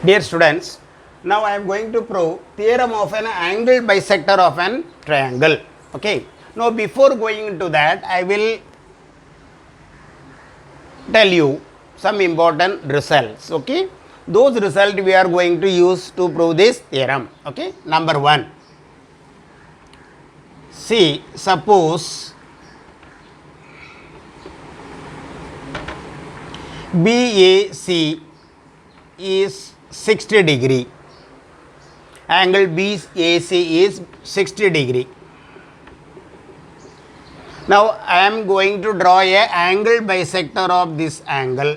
Dear students, now I am going to prove theorem of an angle bisector of an triangle. Okay. Now before going into that, I will tell you some important results. Okay. Those results we are going to use to prove this theorem. Okay. Number 1. See, suppose BAC is 60 degree, angle BAC is 60 degree. Now I am going to draw a angle bisector of this angle.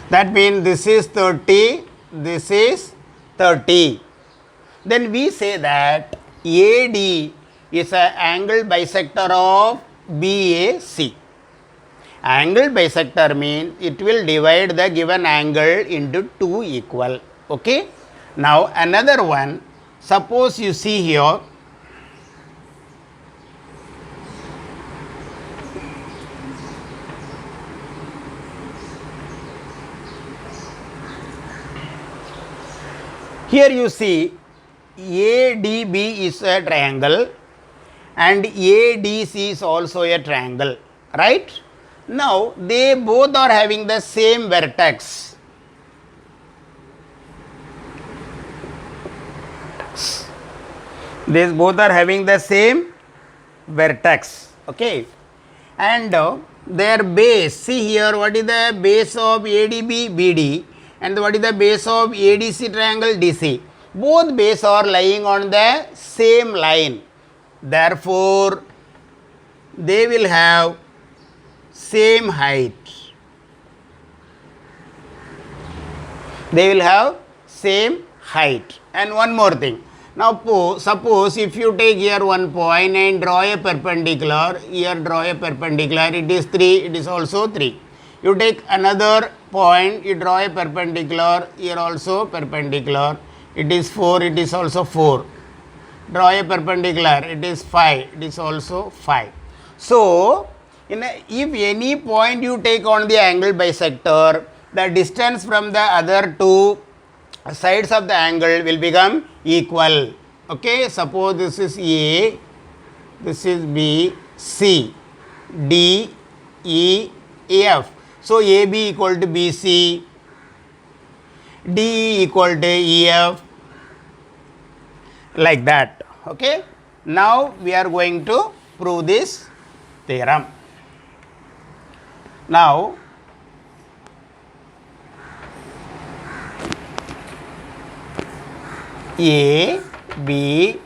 That means this is 30, this is 30. Then we say that AD is an angle bisector of BAC. Angle bisector means it will divide the given angle into two equal. Okay. Now another one, suppose you see here, here you see ADB is a triangle and ADC is also a triangle, right? Now they both are having the same vertex. These both are having the same vertex. Okay. And their base, see here what is the base of ADB BD and what is the base of ADC triangle DC. Both base are lying on the same line. Therefore, they will have same height. They will have same height. And one more thing. Now suppose if you take here one point and draw a perpendicular, here draw a perpendicular, it is 3, it is also 3. You take another point, you draw a perpendicular, here also perpendicular, it is 4, it is also 4. Draw a perpendicular, it is 5, it is also 5. So, if any point you take on the angle bisector, the distance from the other two sides of the angle will become equal. Okay, suppose this is A, this is B, C, D, E, F. So AB equal to BC, DE equal to EF, like that. Okay. Now we are going to prove this theorem. Now ABC.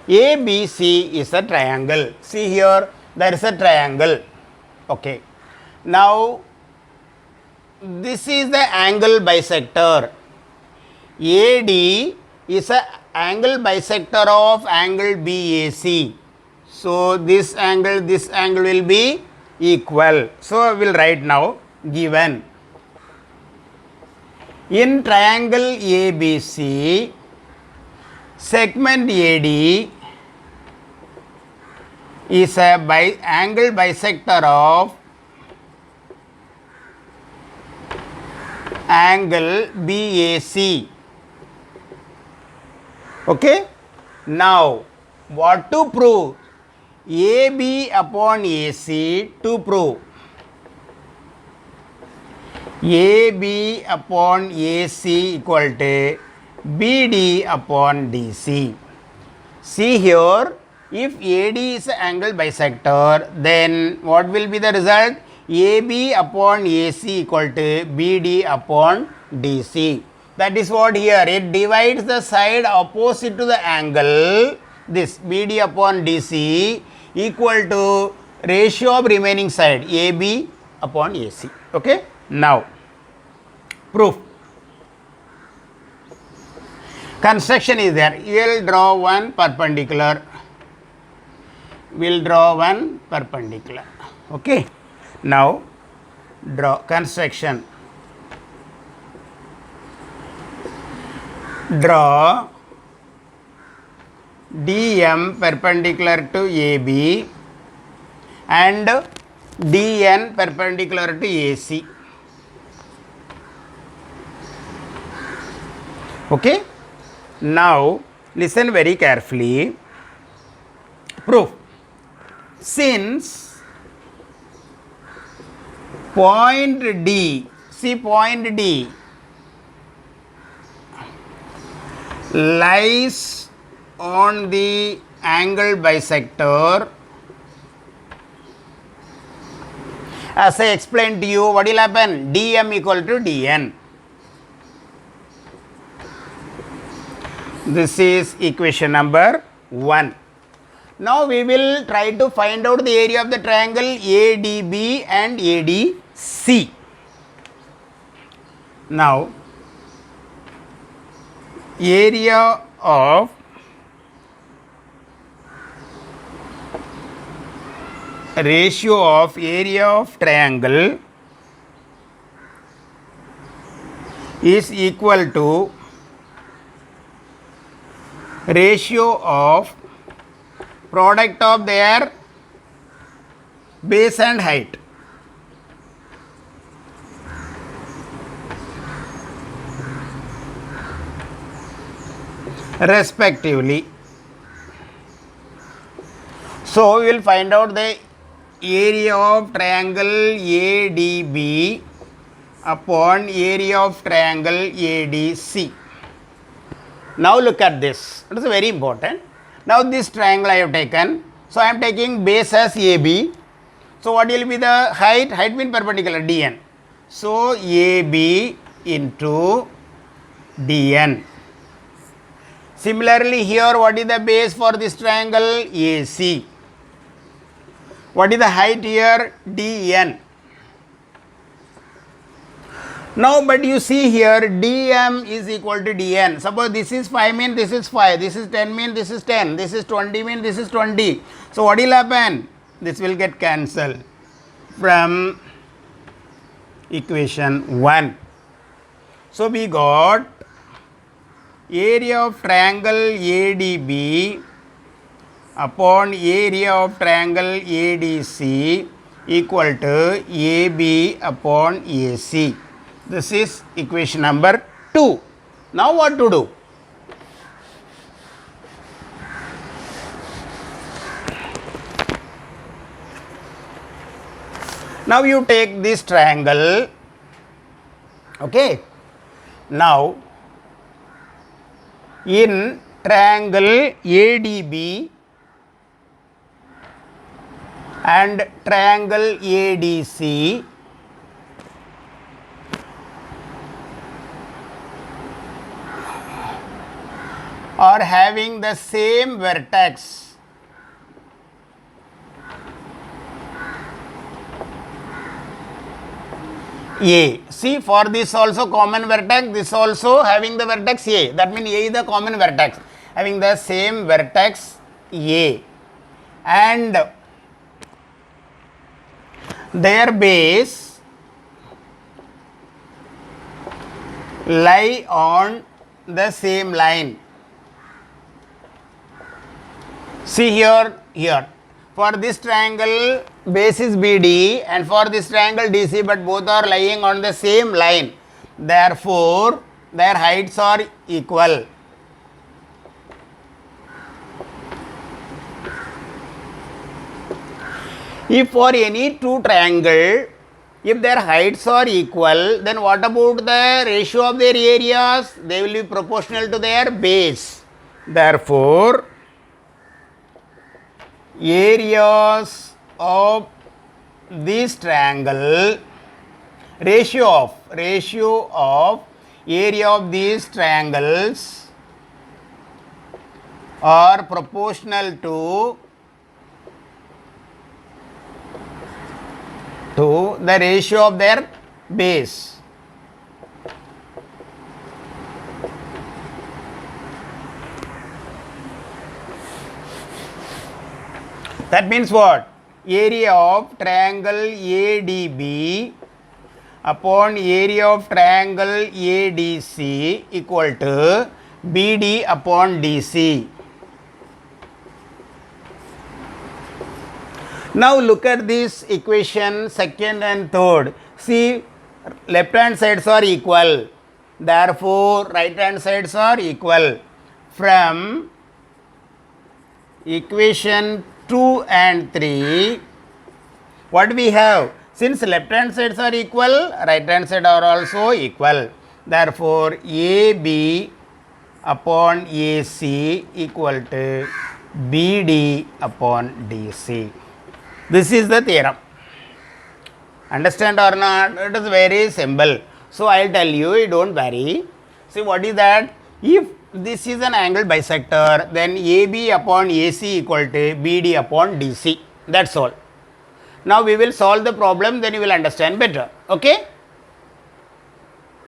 ABC is a triangle. See here, there is a triangle. Okay. Now this is the angle bisector. AD is a angle bisector of angle BAC. So this angle will be equal. So I will write now, given in triangle ABC, segment AD is a angle bisector of angle BAC. Okay. Now what to prove? AB upon AC to prove. AB upon AC equal to BD upon DC. See here, if AD is an angle bisector, then what will be the result? AB upon AC equal to BD upon DC. That is what here, it divides the side opposite to the angle, this BD upon DC equal to ratio of remaining side AB upon AC. Okay. Now proof. Construction is there. You will draw one perpendicular. We will draw one perpendicular. Okay. Now draw construction. Draw DM perpendicular to AB and DN perpendicular to AC. Okay. Now listen very carefully. Proof. Since point D, see point D lies on the angle bisector, as I explained to you, what will happen? dm equal to dn. This is equation number 1. Now we will try to find out the area of the triangle ADB and ADC. Now, area of ratio of area of triangle is equal to ratio of product of their base and height. Respectively. So we will find out the area of triangle ADB upon area of triangle ADC. Now look at this. It is very important. Now this triangle I have taken. So I am taking base as AB. So what will be the height? Height means perpendicular, DN. So AB into DN. Similarly here, what is the base for this triangle? AC. What is the height here? DN. Now, but you see here, dm is equal to dn. Suppose this is 5 mean this is 5, this is 10 mean this is 10, this is 20 mean this is 20. So, what will happen? This will get cancelled from equation 1. So, we got area of triangle ADB upon area of triangle ADC equal to AB upon AC. This is equation number 2. Now what to do? Now you take this triangle, okay. Now in triangle ADB and triangle ADC, are having the same vertex. A. See, for this also common vertex, this also having the vertex A. That means A is the common vertex, having the same vertex A. And their base lie on the same line. See here, for this triangle base is BD and for this triangle DC, but both are lying on the same line. Therefore, their heights are equal. If for any two triangle, if their heights are equal, then what about the ratio of their areas? They will be proportional to their base. Therefore, areas of this triangle, ratio of area of these triangles are proportional to the ratio of their base. That means what? Area of triangle ADB upon area of triangle ADC equal to BD upon DC. Now look at this equation, second and third. See, left hand sides are equal. Therefore, right hand sides are equal. From equation 2 and 3, what we have? Since left hand sides are equal, right hand side are also equal. Therefore, AB upon AC equal to BD upon DC. This is the theorem. Understand or not? It is very simple. So, I will tell you, don't worry. See, what is that? If this is an angle bisector, then AB upon AC equal to BD upon DC. That's all. Now, we will solve the problem, then you will understand better. Okay?